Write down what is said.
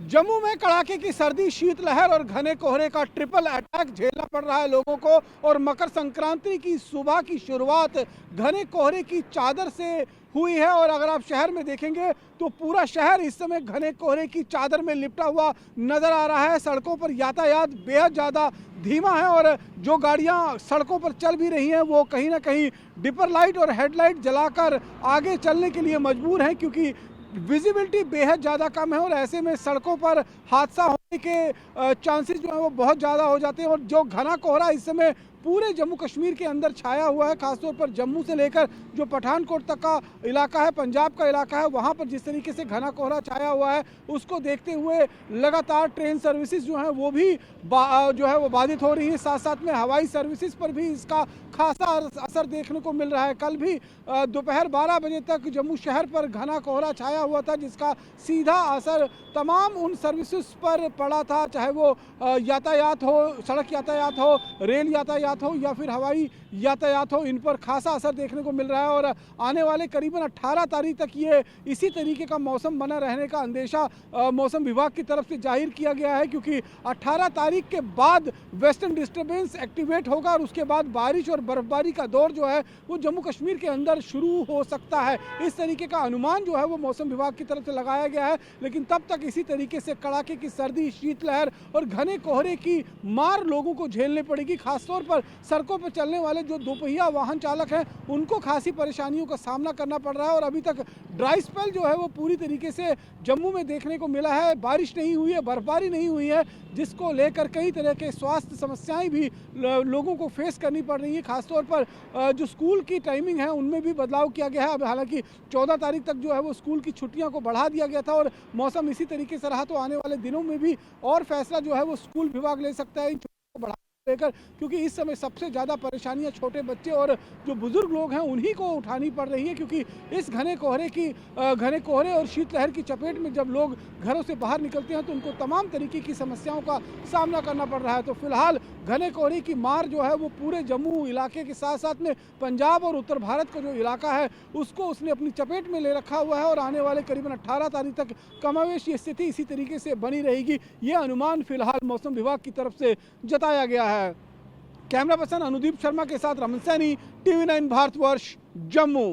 जम्मू में कड़ाके की सर्दी, शीतलहर और घने कोहरे का ट्रिपल अटैक झेलना पड़ रहा है लोगों को। और मकर संक्रांति की सुबह की शुरुआत घने कोहरे की चादर से हुई है। और अगर आप शहर में देखेंगे तो पूरा शहर इस समय घने कोहरे की चादर में लिपटा हुआ नजर आ रहा है। सड़कों पर यातायात बेहद ज़्यादा धीमा है और जो गाड़ियां सड़कों पर चल भी रही हैं वो कहीं ना कहीं डिपर लाइट और हेडलाइट जलाकर आगे चलने के लिए मजबूर हैं, क्योंकि विजिबिलिटी बेहद ज़्यादा कम है और ऐसे में सड़कों पर हादसा होने के चांसेस जो है वो बहुत ज़्यादा हो जाते हैं। और जो घना कोहरा इस समय पूरे जम्मू कश्मीर के अंदर छाया हुआ है, खासतौर पर जम्मू से लेकर जो पठानकोट तक का इलाका है, पंजाब का इलाका है, वहाँ पर जिस तरीके से घना कोहरा छाया हुआ है उसको देखते हुए लगातार ट्रेन सर्विसेज जो हैं वो भी जो है वो बाधित हो रही है। साथ साथ में हवाई सर्विसेज पर भी इसका खासा असर देखने को मिल रहा है। कल भी दोपहर 12 बजे तक जम्मू शहर पर घना कोहरा छाया हुआ था, जिसका सीधा असर तमाम उन सर्विसेज पर पड़ा था, चाहे वो यातायात हो, सड़क यातायात हो, रेल यातायात हो या फिर हवाई यातायात हो। इन पर खासा असर देखने को मिल रहा है और आने वाले करीबन 18 तारीख तक ये इसी तरीके का मौसम बना रहने का अंदेशा मौसम विभाग की तरफ से जाहिर किया गया है, क्योंकि 18 तारीख के बाद वेस्टर्न डिस्टर्बेंस एक्टिवेट होगा और उसके बाद बारिश और बर्फबारी का दौर जो है वो जम्मू कश्मीर के अंदर शुरू हो सकता है। इस तरीके का अनुमान जो है वो मौसम विभाग की तरफ से लगाया गया है। लेकिन तब तक इसी तरीके से कड़ाके की सर्दी, शीतलहर और घने कोहरे की मार लोगों को झेलनी पड़ेगी। खासतौर पर सड़कों पर चलने वाले जो दोपहिया वाहन चालक हैं उनको खासी परेशानियों का सामना करना पड़ रहा है। और अभी तक ड्राई स्पेल जो है वो पूरी तरीके से जम्मू में देखने को मिला है। बारिश नहीं हुई है, बर्फबारी नहीं हुई है, जिसको लेकर कई तरह के स्वास्थ्य समस्याएं भी लोगों को फेस करनी पड़ रही है। खासतौर पर जो स्कूल की टाइमिंग है उनमें भी बदलाव किया गया है। अब हालांकि 14 तारीख तक जो है वो स्कूल की छुट्टियों को बढ़ा दिया गया था और मौसम इसी तरीके से रहा तो आने वाले दिनों में भी और फैसला जो है वो स्कूल विभाग ले सकता है इन छुट्टियों को बढ़ा लेकर, क्योंकि इस समय सबसे ज़्यादा परेशानियां छोटे बच्चे और जो बुजुर्ग लोग हैं उन्हीं को उठानी पड़ रही है। क्योंकि इस घने कोहरे और शीतलहर की चपेट में जब लोग घरों से बाहर निकलते हैं तो उनको तमाम तरीके की समस्याओं का सामना करना पड़ रहा है। तो फिलहाल घने कोहरे की मार जो है वो पूरे जम्मू इलाके के साथ साथ में पंजाब और उत्तर भारत का जो इलाका है उसको उसने अपनी चपेट में ले रखा हुआ है और आने वाले करीबन 18 तारीख तक कमावेश ये स्थिति इसी तरीके से बनी रहेगी। ये अनुमान फिलहाल मौसम विभाग की तरफ से जताया गया है। कैमरा पर्सन अनुदीप शर्मा के साथ रमन सैनी, TV9 भारतवर्ष, जम्मू।